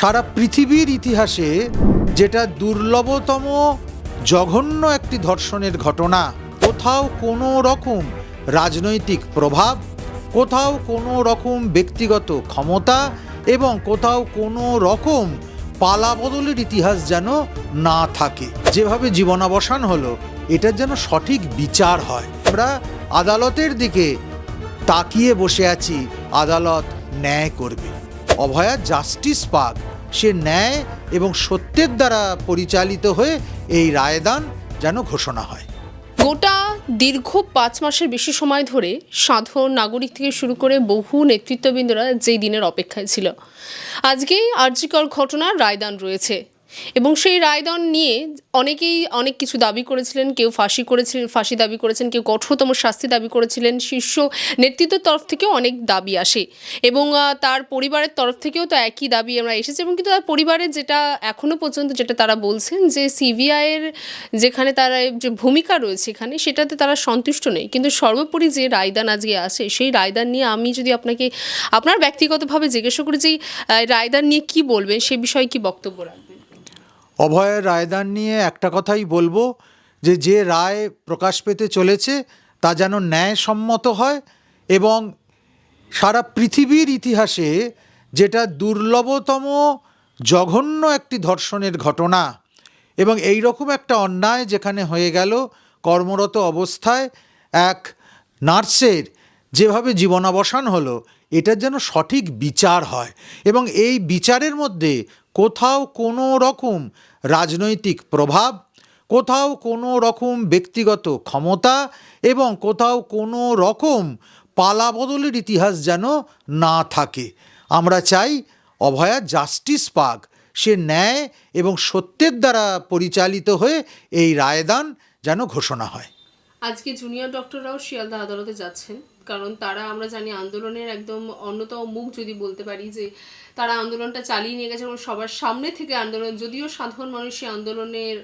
সারা পৃথিবীর ইতিহাসে যেটা দুর্লভতম জঘন্য একটি ধর্ষণের ঘটনা, কোথাও কোনো রকম রাজনৈতিক প্রভাব, কোথাও কোনো রকম ব্যক্তিগত ক্ষমতা এবং কোথাও কোনো রকম পালাবদলের ইতিহাস যেন না থাকে। যেভাবে জীবনাবসান হলো, এটার যেন সঠিক বিচার হয়। আমরা আদালতের দিকে তাকিয়ে বসে আছি, আদালত ন্যায় করবে। অভয়া জাস্টিস পাক, সে ন্যায় এবং সত্যের দ্বারা পরিচালিত হয়ে এই রায়দান যেন ঘোষণা হয়। গোটা দীর্ঘ 5 মাসের বেশি সময় ধরে সাধারণ নাগরিক থেকে শুরু করে বহু নেতৃত্ববৃন্দরা যেই দিনের অপেক্ষায় ছিল, আজকে আরজিকর ঘটনার রায়দান রয়েছে এবং সেই রায়দান নিয়ে অনেকেই অনেক কিছু দাবি করেছিলেন। কেউ ফাঁসি দাবি করেছেন, কেউ কঠোরতম শাস্তি দাবি করেছিলেন। শীর্ষ নেতৃত্বের তরফ থেকেও অনেক দাবি আসে এবং তার পরিবারের তরফ থেকেও তো একই দাবি আমরা এসেছে। এবং কিন্তু তার পরিবারের যেটা এখনও পর্যন্ত যেটা তারা বলছেন যে সিবিআইয়ের যেখানে তারা যে ভূমিকা রয়েছে এখানে, সেটাতে তারা সন্তুষ্ট নেই। কিন্তু সর্বোপরি যে রায়দান আজকে আসে, সেই রায়দান নিয়ে আমি যদি আপনাকে আপনার ব্যক্তিগতভাবে জিজ্ঞাসা করি যে রায়দান নিয়ে কি বলবেন, সে বিষয়ে কি বক্তব্য রাখবেন? অভয়ের রায়দান নিয়ে একটা কথাই বলবো, যে রায় প্রকাশ পেতে চলেছে তা যেন ন্যায়সম্মত হয় এবং সারা পৃথিবীর ইতিহাসে যেটা দুর্লভতম জঘন্য একটি ধর্ষণের ঘটনা এবং এই রকম একটা অন্যায় যেখানে হয়ে গেল, কর্মরত অবস্থায় এক নার্সের যেভাবে জীবনাবসান হলো, এটার যেন সঠিক বিচার হয় এবং এই বিচারের মধ্যে কোথাও কোনো রকম রাজনৈতিক প্রভাব, কোথাও কোনো রকম ব্যক্তিগত ক্ষমতা এবং কোথাও কোনো রকম পালাবদলের ইতিহাস যেন না থাকে। আমরা চাই অভয়া জাস্টিস পাক, সে ন্যায় এবং সত্যের দ্বারা পরিচালিত হয়ে এই রায়দান যেন ঘোষণা হয়। আজকে জুনিয়র ডক্টররাও শিয়ালদা আদালতে যাচ্ছেন, কারণ তারা আমরা জানি আন্দোলনের একদম অন্যতম মুখ যদি বলতে পারি, যে তারা আন্দোলনটা চালিয়ে নিয়ে গেছে এবং সবার সামনে থেকে আন্দোলন, যদিও সাধারণ মানুষ এই আন্দোলনের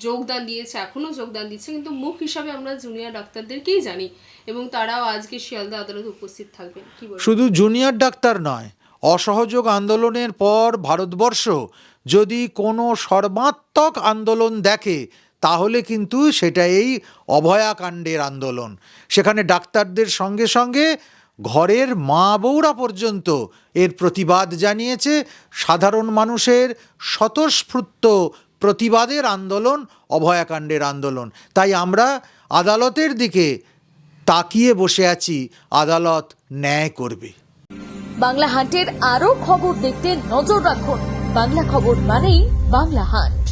যোগদান দিয়েছে, এখনও যোগদান দিচ্ছে, কিন্তু মুখ হিসাবে আমরা জুনিয়র ডাক্তারদেরকেই জানি এবং তারাও আজকে শিয়ালদা আদালতে উপস্থিত থাকবেন। কি বলবেন? শুধু জুনিয়র ডাক্তার নয়, অসহযোগ আন্দোলনের পর ভারতবর্ষ যদি কোনো সর্বাত্মক আন্দোলন দেখে, তাহলে কিন্তু সেটা এই অভয়াকাণ্ডের আন্দোলন। সেখানে ডাক্তারদের সঙ্গে সঙ্গে ঘরের মা বউরা পর্যন্ত এর প্রতিবাদ জানিয়েছে। সাধারণ মানুষের স্বতঃস্ফূর্ত প্রতিবাদের আন্দোলন অভয়াকাণ্ডের আন্দোলন। তাই আমরা আদালতের দিকে তাকিয়ে বসে আছি, আদালত ন্যায় করবে। বাংলা হান্টের আরও খবর দেখতে নজর রাখুন। বাংলা খবর মানেই বাংলা হান্ট।